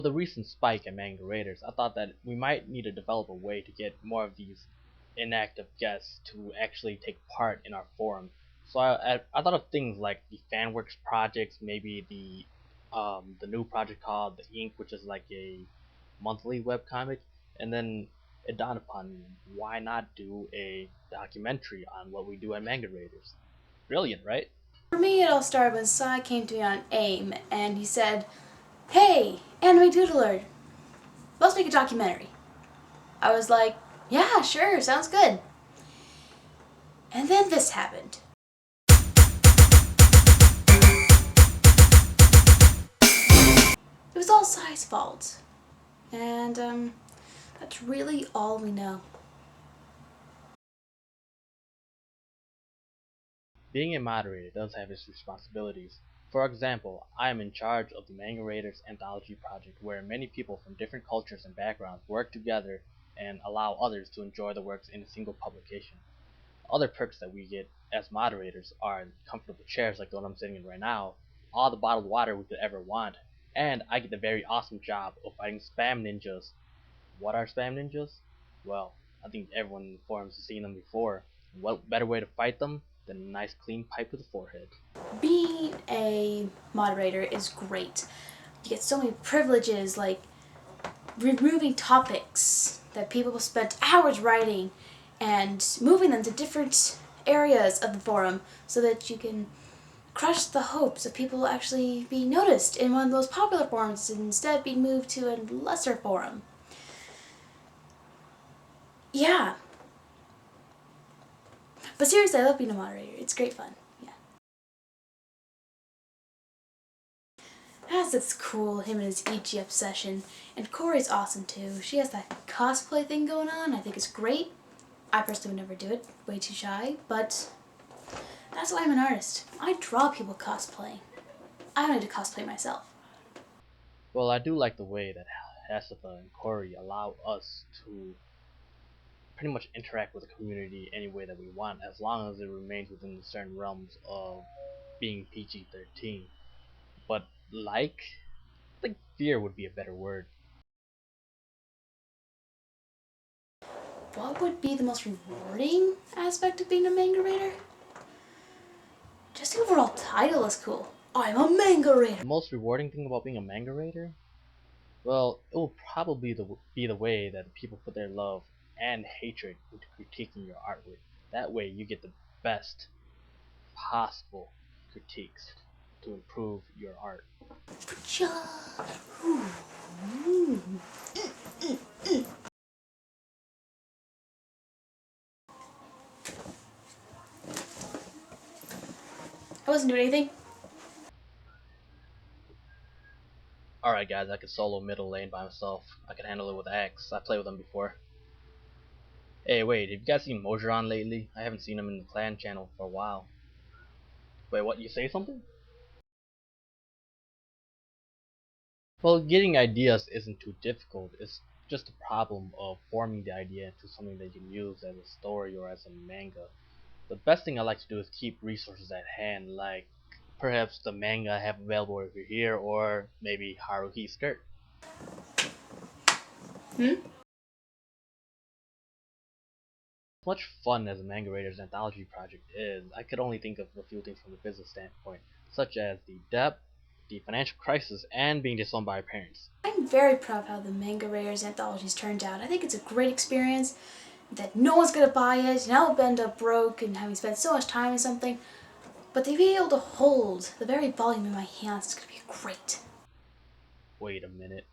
The recent spike in manga raiders, I thought that we might need to develop a way to get more of these inactive guests to actually take part in our forum. So I thought of things like the FanWorks projects, maybe the new project called The Ink, which is like a monthly webcomic, and then it dawned upon me, why not do a documentary on what we do at Manga Raiders? Brilliant, right? For me, it all started when Sai came to me on AIM and he said, "Hey, anime doodler, let's make a documentary." I was like, "Yeah, sure, sounds good." And then this happened. It was all Sai's fault. And, that's really all we know. Being a moderator does have its responsibilities. For example, I am in charge of the Manga Raiders Anthology project, where many people from different cultures and backgrounds work together and allow others to enjoy the works in a single publication. Other perks that we get as moderators are comfortable chairs like the one I'm sitting in right now, all the bottled water we could ever want, and I get the very awesome job of fighting spam ninjas. What are spam ninjas? Well, I think everyone in the forums has seen them before. What better way to fight them than a nice clean pipe to the forehead? Being a moderator is great. You get so many privileges, like removing topics that people spent hours writing and moving them to different areas of the forum so that you can crush the hopes of people actually being noticed in one of those popular forums and instead being moved to a lesser forum. Yeah. But seriously, I love being a moderator. It's great fun. Yeah. That's cool, him and his Ichi obsession. And Corey's awesome too. She has that cosplay thing going on. I think it's great. I personally would never do it. Way too shy. But that's why I'm an artist. I draw people cosplaying. I don't need to cosplay myself. Well, I do like the way that Hasifa and Corey allow us to pretty much interact with the community any way that we want, as long as it remains within the certain realms of being PG-13. But I think fear would be a better word. What would be the most rewarding aspect of being a manga raider? Just the overall title is cool. I'm a manga raider. The most rewarding thing about being a manga raider? Well, it will probably be the way that people put their love and hatred into critiquing your artwork. That way you get the best possible critiques to improve your art. I wasn't doing anything. Alright guys, I can solo middle lane by myself. I can handle it with Axe. I played with them before. Hey wait, have you guys seen Mojiron lately? I haven't seen him in the clan channel for a while. Wait, what, you say something? Well, getting ideas isn't too difficult. It's just a problem of forming the idea into something that you can use as a story or as a manga. The best thing I like to do is keep resources at hand, like perhaps the manga I have available over here, or maybe Haruhi's skirt. Hmm? As much fun as a Manga Raiders anthology project is, I could only think of a few things from the business standpoint, such as the debt, the financial crisis, and being disowned by our parents. I'm very proud of how the Manga Raiders anthologies turned out. I think it's a great experience that no one's gonna buy it, and I'll end up broke and having spent so much time in something. But to be able to hold the very volume in my hands is gonna be great. Wait a minute.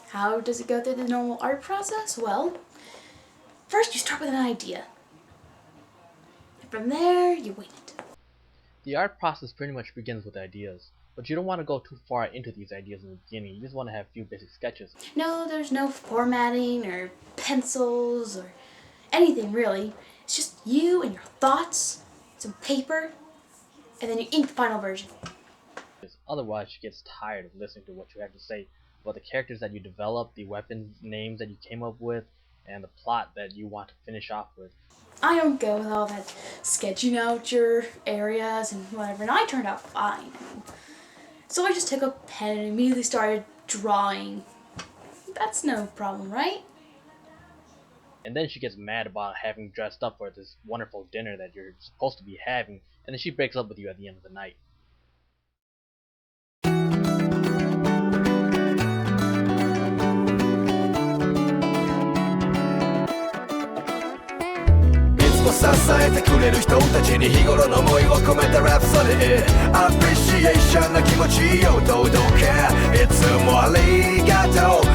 How does it go through the normal art process? Well, first you start with an idea. And from there, you wing it. The art process pretty much begins with ideas, but you don't want to go too far into these ideas in the beginning. You just want to have a few basic sketches. No, there's no formatting or pencils or anything really. It's just you and your thoughts, some paper, and then you ink the final version. Otherwise, she gets tired of listening to what you have to say about the characters that you developed, the weapon names that you came up with, and the plot that you want to finish off with. I don't go with all that sketching out your areas and whatever, and I turned out fine. So I just took a pen and immediately started drawing. That's no problem, right? And then she gets mad about having dressed up for this wonderful dinner that you're supposed to be having, and then she breaks up with you at the end of the night. 支えてくれる人たちに日頃の思いを込めたラプソディアプリシエーションの気持ちを届けいつもありがとう